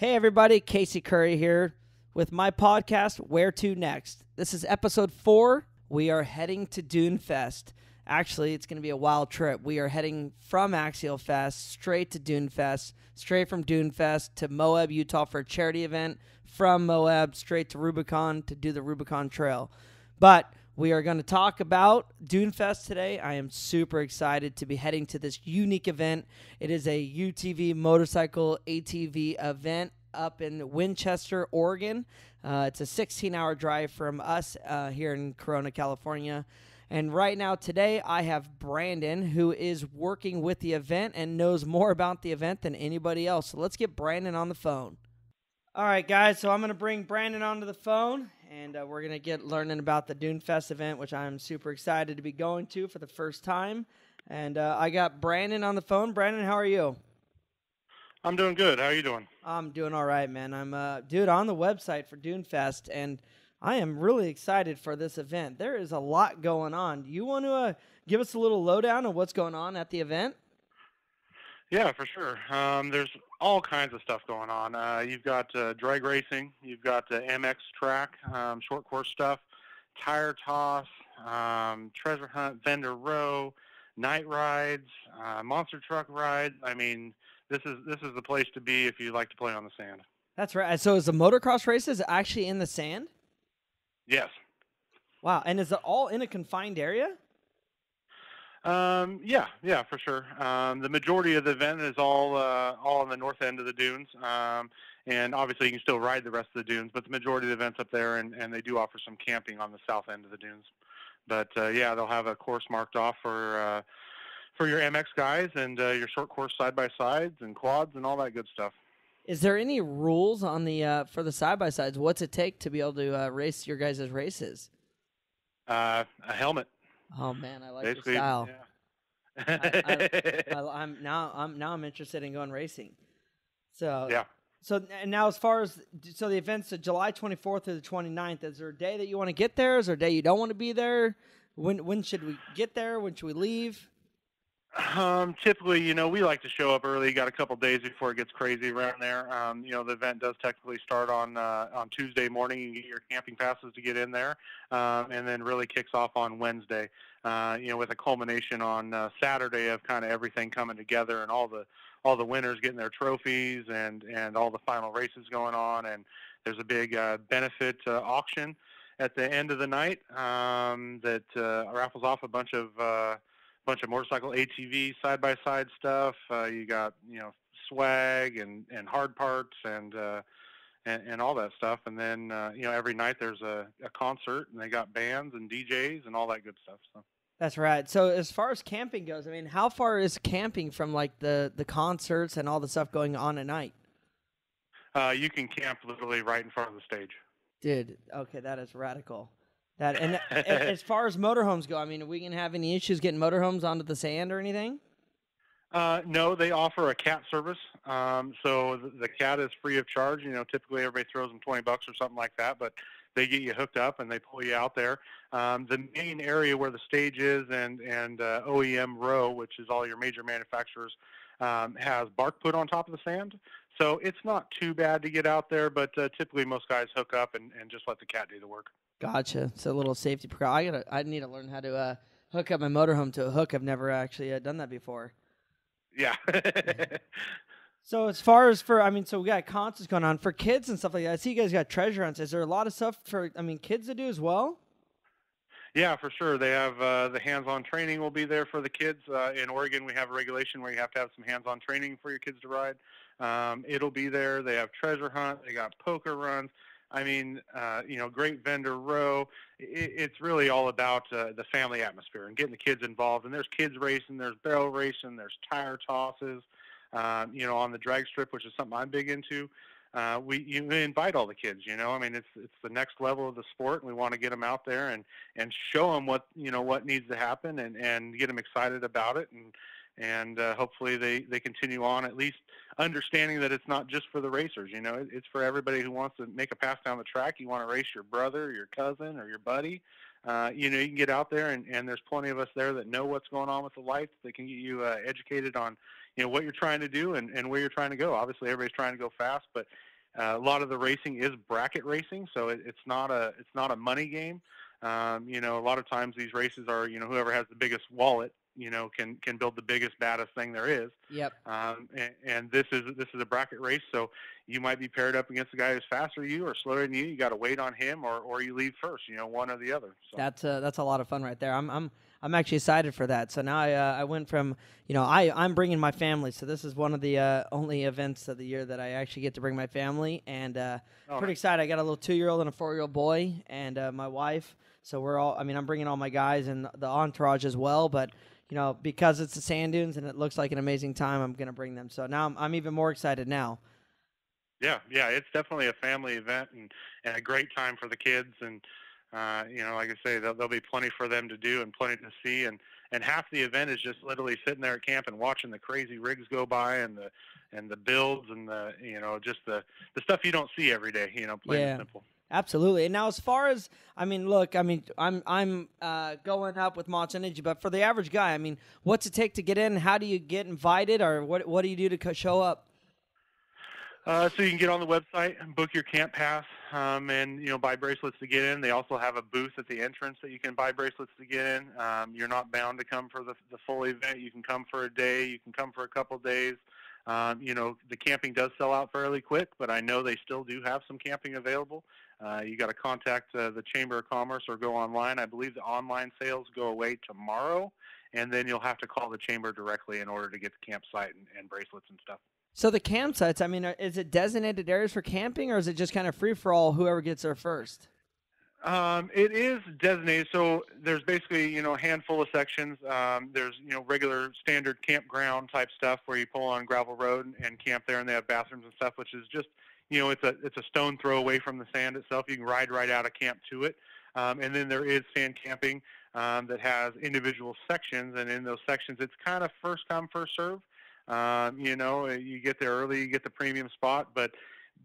Hey everybody, Casey Currie here with my podcast, Where To Next. This is episode 4. We are heading to Dunefest. Actually, it's going to be a wild trip. We are heading from Axial Fest straight to Dunefest, straight from Dunefest to Moab, Utah for a charity event, from Moab straight to Rubicon to do the Rubicon Trail. But we are going to talk about Dunefest today. I am super excited to be heading to this unique event. It is a UTV motorcycle ATV event up in Winchester, Oregon. It's a 16-hour drive from us here in Corona, California. And right now today I have Branden, who is working with the event and knows more about the event than anybody else. So let's get Branden on the phone. All right, guys, so I'm going to bring Branden onto the phone, and we're going to get learning about the Dunefest event, which I'm super excited to be going to for the first time. And I got Branden on the phone. Branden, how are you? I'm doing good. How are you doing? I'm doing all right, man. I'm on the website for Dunefest, and I am really excited for this event. There is a lot going on. Do you want to give us a little lowdown on what's going on at the event? Yeah, for sure. There's all kinds of stuff going on. You've got drag racing. You've got MX track, short course stuff, tire toss, treasure hunt, vendor row, night rides, monster truck rides. I mean, this is the place to be if you like to play on the sand. That's right. So is the motocross races actually in the sand? Yes. Wow. And is it all in a confined area? Yeah, for sure. The majority of the event is all on the north end of the dunes, and obviously you can still ride the rest of the dunes, but the majority of the event's up there, and they do offer some camping on the south end of the dunes. But yeah, they'll have a course marked off for your MX guys and your short course side by sides and quads and all that good stuff. Is there any rules on the for the side by sides? What's it take to be able to race your guys' races? A helmet. Oh man, I like Basically, your style. Yeah. I'm interested in going racing. So Yeah. So and now as far as the event's July 24th to the 29th, is there a day that you want to get there? Is there a day you don't want to be there? When should we get there? When should we leave? Typically, we like to show up early. You got a couple days before it gets crazy around there. The event does technically start on Tuesday morning. You get your camping passes to get in there, and then really kicks off on Wednesday. With a culmination on Saturday of kind of everything coming together and all the winners getting their trophies and all the final races going on. And there's a big benefit auction at the end of the night that raffles off a bunch of motorcycle ATV side-by-side stuff. You got, swag and hard parts and all that stuff. And then, every night there's a concert, and they got bands and DJs and all that good stuff. So. That's right. So as far as camping goes, I mean, how far is camping from like the concerts and all the stuff going on at night? You can camp literally right in front of the stage. Dude, okay, that is radical. That and as far as motorhomes go, I mean, are we gonna have any issues getting motorhomes onto the sand or anything? No, they offer a cat service. So the cat is free of charge. Typically everybody throws them $20 or something like that, but they get you hooked up and they pull you out there. The main area where the stage is and OEM row, which is all your major manufacturers, has bark put on top of the sand. So it's not too bad to get out there, but typically most guys hook up and just let the cat do the work. Gotcha. So a little safety precaution. I need to learn how to hook up my motorhome to a hook. I've never actually done that before. Yeah. So as far as so we got concerts going on for kids and stuff like that. I see you guys got treasure hunts. Is there a lot of stuff for, kids to do as well? Yeah, for sure. They have the hands-on training will be there for the kids. In Oregon, we have a regulation where you have to have some hands-on training for your kids to ride. It'll be there. They have treasure hunt. They got poker runs. I mean, great vendor row. It's really all about the family atmosphere and getting the kids involved. And there's kids racing, there's barrel racing, there's tire tosses, on the drag strip, which is something I'm big into. You invite all the kids, it's the next level of the sport, and we want to get them out there and show them what needs to happen and get them excited about it. And hopefully they continue on, at least understanding that it's not just for the racers. It's for everybody who wants to make a pass down the track. You want to race your brother, your cousin, or your buddy. You can get out there, and there's plenty of us there that know what's going on with the lights. They can get you educated on what you're trying to do and where you're trying to go. Obviously, everybody's trying to go fast, but A lot of the racing is bracket racing, so it's not a money game. You know, a lot of times these races are, you know, whoever has the biggest wallet, you know, can build the biggest, baddest thing there is. Yep. And this is a bracket race, so you might be paired up against a guy who's faster than you or slower than you. You got to wait on him, or you leave first. You know, one or the other. So. That's a lot of fun right there. I'm actually excited for that. So now I went from, you know, I'm bringing my family. So this is one of the only events of the year that I actually get to bring my family, and pretty excited. I got a little 2-year-old and a 4-year-old boy, and my wife. So we're all. I mean, I'm bringing all my guys and the entourage as well, but. You know, because it's the sand dunes and it looks like an amazing time, I'm going to bring them. So now I'm even more excited now. Yeah, it's definitely a family event and a great time for the kids. And, you know, like I say, there'll be plenty for them to do and plenty to see. And half the event is just literally sitting there at camp and watching the crazy rigs go by and the builds and you know, just the stuff you don't see every day, you know, plain and simple. Absolutely. And now, as far as, I mean, look, I mean, I'm going up with Monster Energy, but for the average guy, I mean, what's it take to get in? How do you get invited, or what do you do to show up? So you can get on the website and book your camp pass, and you know, buy bracelets to get in. They also have a booth at the entrance that you can buy bracelets to get in. You're not bound to come for the full event. You can come for a day. You can come for a couple days. You know, the camping does sell out fairly quick, but I know they still do have some camping available. You got to contact the Chamber of Commerce or go online. I believe the online sales go away tomorrow, and then you'll have to call the Chamber directly in order to get the campsite and bracelets and stuff. So the campsites, I mean, is it designated areas for camping, or is it just kind of free-for-all, whoever gets there first? It is designated, so there's basically, you know, a handful of sections. There's, you know, regular standard campground type stuff where you pull on gravel road and camp there, and they have bathrooms and stuff, which is just, you know, it's a stone throw away from the sand itself. You can ride right out of camp to it. And then there is sand camping that has individual sections, and in those sections, it's kind of first come, first serve. You know, you get there early, you get the premium spot, but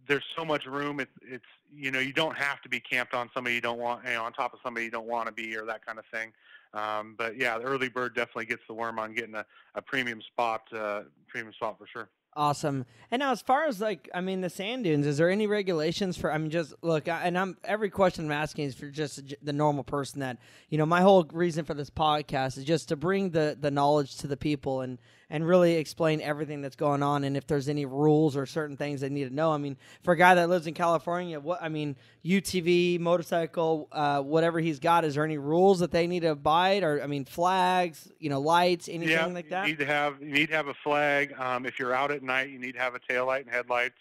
there's so much room. It's you know, you don't have to be camped on somebody you don't want, you know, on top of somebody you don't want to be, or that kind of thing. But yeah, the early bird definitely gets the worm on getting a premium spot for sure. Awesome. And now, as far as, like, I mean, the sand dunes, is there any regulations for, I mean, just look, every question I'm asking is for just the normal person that, you know, my whole reason for this podcast is just to bring the knowledge to the people and really explain everything that's going on, and if there's any rules or certain things they need to know. I mean, for a guy that lives in California, UTV, motorcycle, whatever he's got, is there any rules that they need to abide, or, I mean, flags, you know, lights, anything like that? You need to have a flag. If you're out at night, you need to have a taillight and headlights,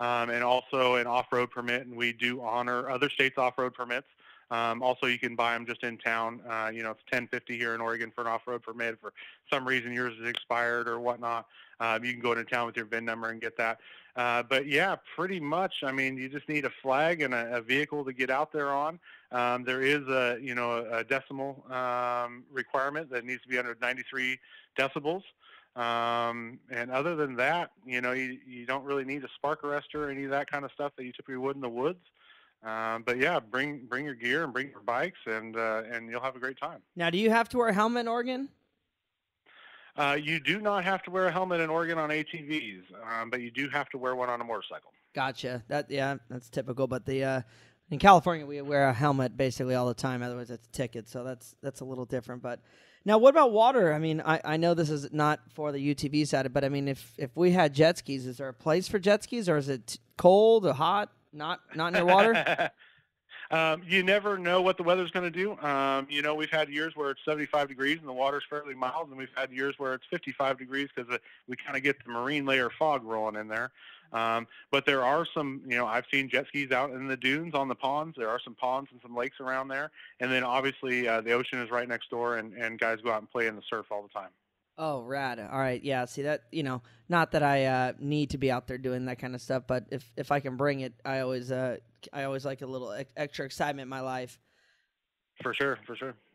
and also an off-road permit, and we do honor other states' off-road permits. Also, you can buy them just in town. You know, it's $10.50 here in Oregon for an off-road permit. If for some reason yours is expired or whatnot, you can go into town with your VIN number and get that. But yeah, pretty much. I mean, you just need a flag and a vehicle to get out there on. There is a decimal requirement that needs to be under 93 decibels. And other than that, you know, you don't really need a spark arrestor or any of that kind of stuff that you typically would in the woods. But yeah, bring your gear and bring your bikes, and you'll have a great time. Now, do you have to wear a helmet in Oregon? You do not have to wear a helmet in Oregon on ATVs, but you do have to wear one on a motorcycle. Gotcha. That's typical. But in California, we wear a helmet basically all the time. Otherwise, it's a ticket. So that's a little different. But now, what about water? I mean, I know this is not for the UTV side, but I mean, if we had jet skis, is there a place for jet skis, or is it cold or hot? Not near water? You never know what the weather's going to do. You know, we've had years where it's 75 degrees and the water's fairly mild, and we've had years where it's 55 degrees because we kind of get the marine layer fog rolling in there. But there are some, you know, I've seen jet skis out in the dunes on the ponds. There are some ponds and some lakes around there. And then obviously the ocean is right next door, and guys go out and play in the surf all the time. Oh, rad. All right. Yeah. See that, you know, not that I need to be out there doing that kind of stuff, but if I can bring it, I always like a little extra excitement in my life. For sure.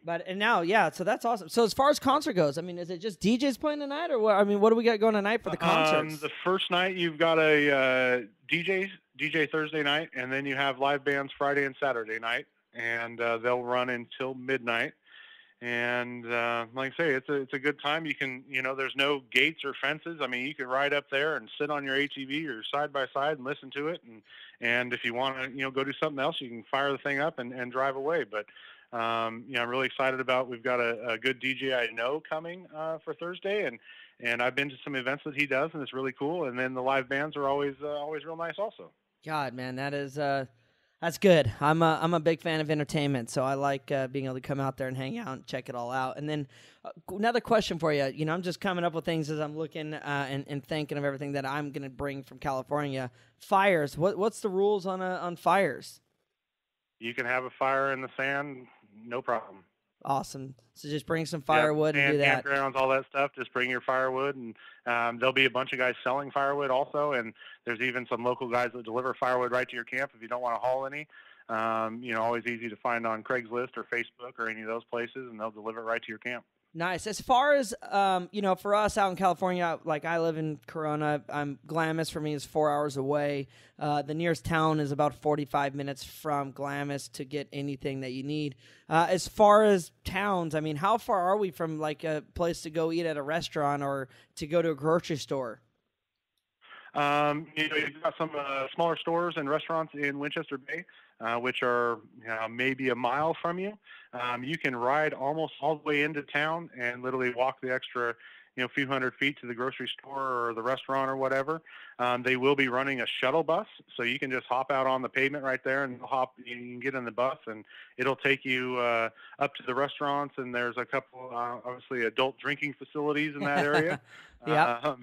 But, and now, yeah, so that's awesome. So as far as concert goes, I mean, is it just DJs playing tonight, or what? I mean, what do we got going tonight for the concerts? The first night you've got a DJ Thursday night, and then you have live bands Friday and Saturday night, and they'll run until midnight. And like I say, it's a good time. You can, there's no gates or fences. I mean, you can ride up there and sit on your ATV or side by side and listen to it. And if you want to, go do something else, you can fire the thing up and drive away. But I'm really excited about. We've got a good DJ I know coming for Thursday, and I've been to some events that he does, and it's really cool. And then the live bands are always real nice, also. God, man, that's good. I'm a big fan of entertainment, so I like being able to come out there and hang out and check it all out. And then another question for you. I'm just coming up with things as I'm looking and thinking of everything that I'm going to bring from California. Fires. What's the rules on fires? You can have a fire in the sand, no problem. Awesome. So just bring some firewood and do that. Campgrounds, all that stuff. Just bring your firewood, and there'll be a bunch of guys selling firewood also. And there's even some local guys that deliver firewood right to your camp if you don't want to haul any. Always easy to find on Craigslist or Facebook or any of those places, and they'll deliver it right to your camp. Nice. As far as, for us out in California, like I live in Corona, Glamis for me is 4 hours away. The nearest town is about 45 minutes from Glamis to get anything that you need. As far as towns, I mean, how far are we from like a place to go eat at a restaurant or to go to a grocery store? You've got some smaller stores and restaurants in Winchester Bay, which are maybe a mile from you. You can ride almost all the way into town and literally walk the extra, few hundred feet to the grocery store or the restaurant or whatever. They will be running a shuttle bus, so you can just hop out on the pavement right there and you can get in the bus, and it'll take you up to the restaurants. And there's a couple, obviously, adult drinking facilities in that area. Yeah.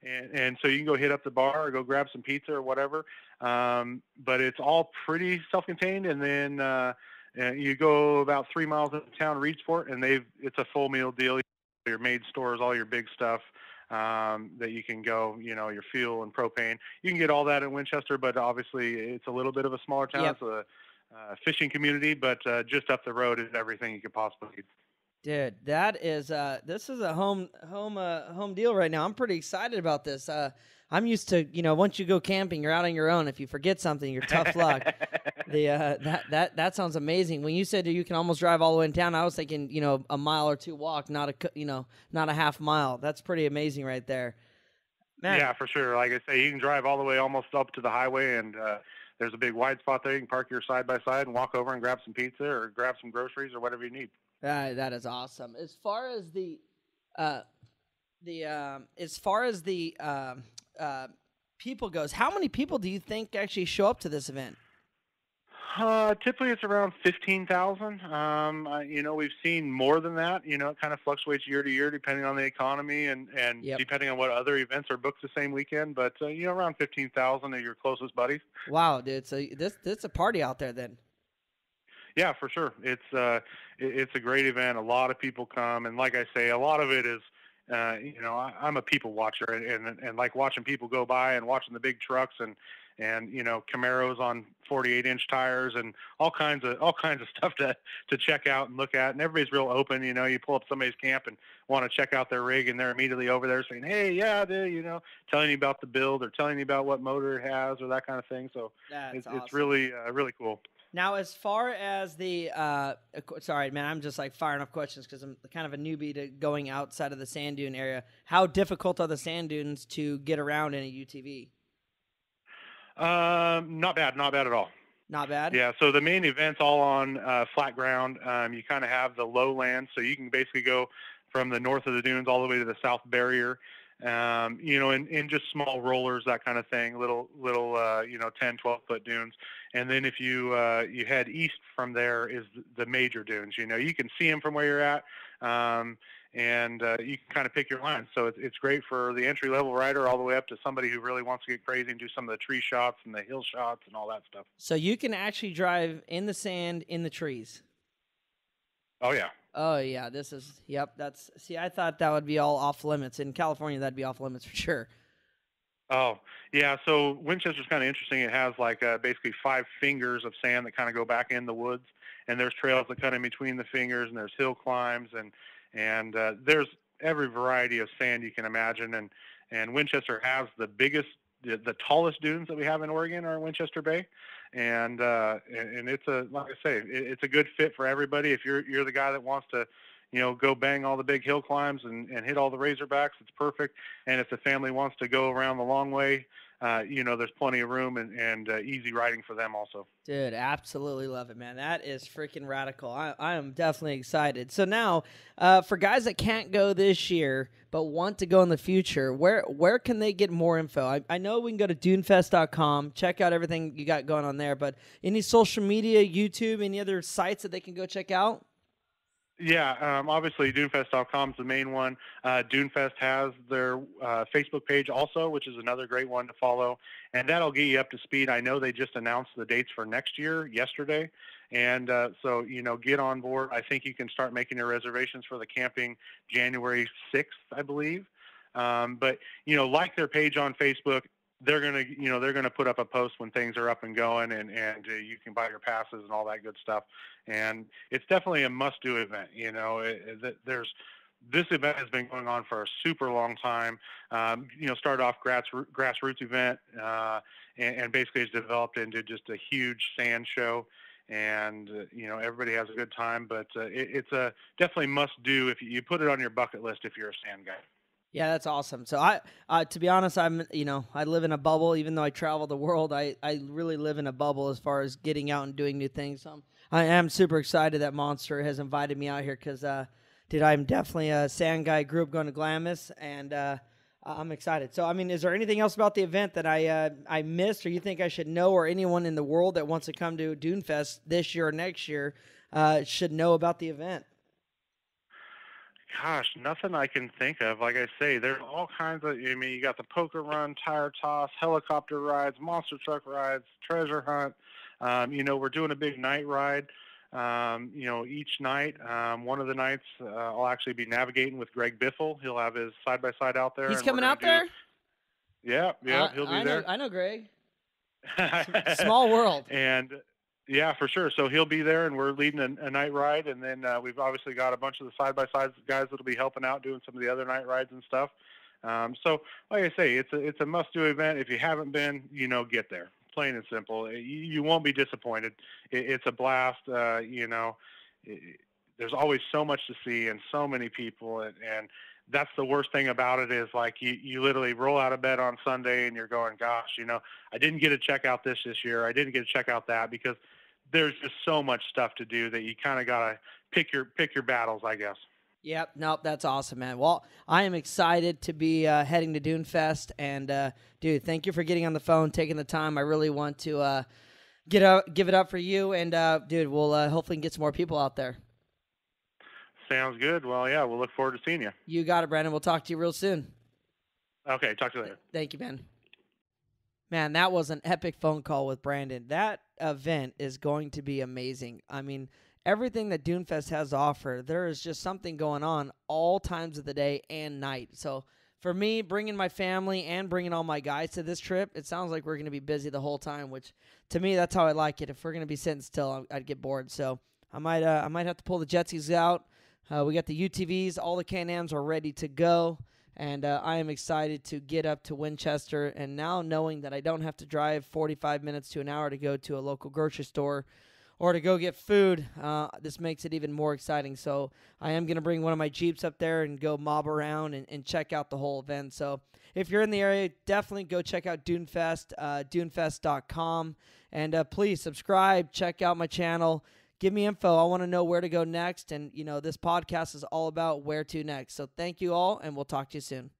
And so you can go hit up the bar or go grab some pizza or whatever. But it's all pretty self-contained. And then you go about 3 miles into town, Reedsport, and it's a full meal deal. Your maid stores, all your big stuff that you can go, your fuel and propane. You can get all that in Winchester, but obviously it's a little bit of a smaller town. Yep. It's a fishing community, but just up the road is everything you could possibly need. Dude, that is this is a home deal right now. I'm pretty excited about this. I'm used to, once you go camping, you're out on your own. If you forget something, you're tough luck. That sounds amazing. When you said you can almost drive all the way in town, I was thinking, a mile or two walk, not a half mile. That's pretty amazing right there. Man. Yeah, for sure. Like I say, you can drive all the way almost up to the highway, and there's a big wide spot there. You can park your side by side and walk over and grab some pizza or grab some groceries or whatever you need. That is awesome. As far as the people goes, how many people do you think actually show up to this event? Typically it's around 15,000. We've seen more than that. It kind of fluctuates year to year depending on the economy and Yep. depending on what other events are booked the same weekend. But, around 15,000 are your closest buddies. Wow, dude. So this a party out there then. Yeah, for sure. It's a great event. A lot of people come. And like I say, a lot of it is, I'm a people watcher and like watching people go by and watching the big trucks and Camaros on 48-inch tires and all kinds of stuff to check out and look at. And everybody's real open. You pull up somebody's camp and want to check out their rig, and they're immediately over there saying, "Hey, yeah, dude," telling you about the build or telling you about what motor it has or that kind of thing. So That's it's really really cool. Now, as far as the sorry, man, I'm just like firing up questions because I'm kind of a newbie to going outside of the sand dune area. How difficult are the sand dunes to get around in a UTV? Not bad at all. Not bad? Yeah, so the main event's all on flat ground. You kind of have the lowlands, so you can basically go from the north of the dunes all the way to the south barrier, in just small rollers, that kind of thing, little 10, 12-foot dunes. And then if you head east from there is the major dunes. You can see them from where you're at, and you can kind of pick your line. So it's great for the entry-level rider all the way up to somebody who really wants to get crazy and do some of the tree shots and the hill shots and all that stuff. So you can actually drive in the sand, in the trees. Oh, yeah. Oh, yeah. I thought that would be all off limits. In California, that'd be off limits for sure. Oh, yeah. So Winchester's kind of interesting. It has basically 5 fingers of sand that kind of go back in the woods, and there's trails that cut in between the fingers, and there's hill climbs, and there's every variety of sand you can imagine. And Winchester has the tallest dunes that we have in Oregon are in Winchester Bay. And it's like I say, it's a good fit for everybody. If you're the guy that wants to, go bang all the big hill climbs and hit all the razorbacks. It's perfect. And if the family wants to go around the long way, there's plenty of room and easy riding for them also. Dude, absolutely love it, man. That is freaking radical. I am definitely excited. So now, for guys that can't go this year but want to go in the future, where can they get more info? I know we can go to dunefest.com, check out everything you got going on there, but any social media, YouTube, any other sites that they can go check out? Yeah, obviously Dunefest.com is the main one. Dunefest has their Facebook page also, which is another great one to follow, and that'll get you up to speed. I know they just announced the dates for next year yesterday, and so get on board. I think you can start making your reservations for the camping January 6th, I believe. But like their page on Facebook. They're gonna put up a post when things are up and going, and you can buy your passes and all that good stuff. And it's definitely a must-do event. This event has been going on for a super long time. Started off grassroots event, and basically has developed into just a huge sand show. And everybody has a good time, but it's a definitely must-do if you put it on your bucket list if you're a sand guy. Yeah, that's awesome. So to be honest, I live in a bubble. Even though I travel the world, I really live in a bubble as far as getting out and doing new things. So I am super excited that Monster has invited me out here because, I'm definitely a sand guy. Grew up going to Glamis, and I'm excited. So, is there anything else about the event that I missed or you think I should know, or anyone in the world that wants to come to Dunefest this year or next year should know about the event? Gosh, nothing I can think of. Like I say, there's all kinds of, you got the poker run, tire toss, helicopter rides, monster truck rides, treasure hunt. We're doing a big night ride, each night. One of the nights I'll actually be navigating with Greg Biffle. He'll have his side-by-side out there. He's coming out there? Yeah, he'll be there. I know Greg. Small world. And yeah, for sure. So he'll be there, and we're leading a night ride, and then we've obviously got a bunch of the side-by-sides guys that'll be helping out doing some of the other night rides and stuff. So, like I say, it's a must-do event. If you haven't been, get there. Plain and simple. You won't be disappointed. It's a blast. There's always so much to see and so many people, and that's the worst thing about it is like you literally roll out of bed on Sunday and you're going, gosh, I didn't get to check out this year. I didn't get to check out that because there's just so much stuff to do that you kind of got to pick your battles, I guess. Yep. Nope. That's awesome, man. Well, I am excited to be heading to Dunefest, and dude, thank you for getting on the phone, taking the time. I really want to give it up for you, and dude, we'll hopefully get some more people out there. Sounds good. Well, yeah, we'll look forward to seeing you. You got it, Branden. We'll talk to you real soon. Okay, talk to you later. Thank you, man. Man, that was an epic phone call with Branden. That event is going to be amazing. Everything that Dunefest has to offer, there is just something going on all times of the day and night. So for me, bringing my family and bringing all my guys to this trip, it sounds like we're going to be busy the whole time, which to me, that's how I like it. If we're going to be sitting still, I'd get bored. So I might have to pull the jet skis out. We got the UTVs, all the Can-Ams are ready to go, and I am excited to get up to Winchester. And now knowing that I don't have to drive 45 minutes to an hour to go to a local grocery store or to go get food, this makes it even more exciting. So I am going to bring one of my Jeeps up there and go mob around and check out the whole event. So if you're in the area, definitely go check out Dunefest, dunefest.com, and please subscribe, check out my channel. Give me info. I want to know where to go next. And, this podcast is all about where to next. So thank you all, and we'll talk to you soon.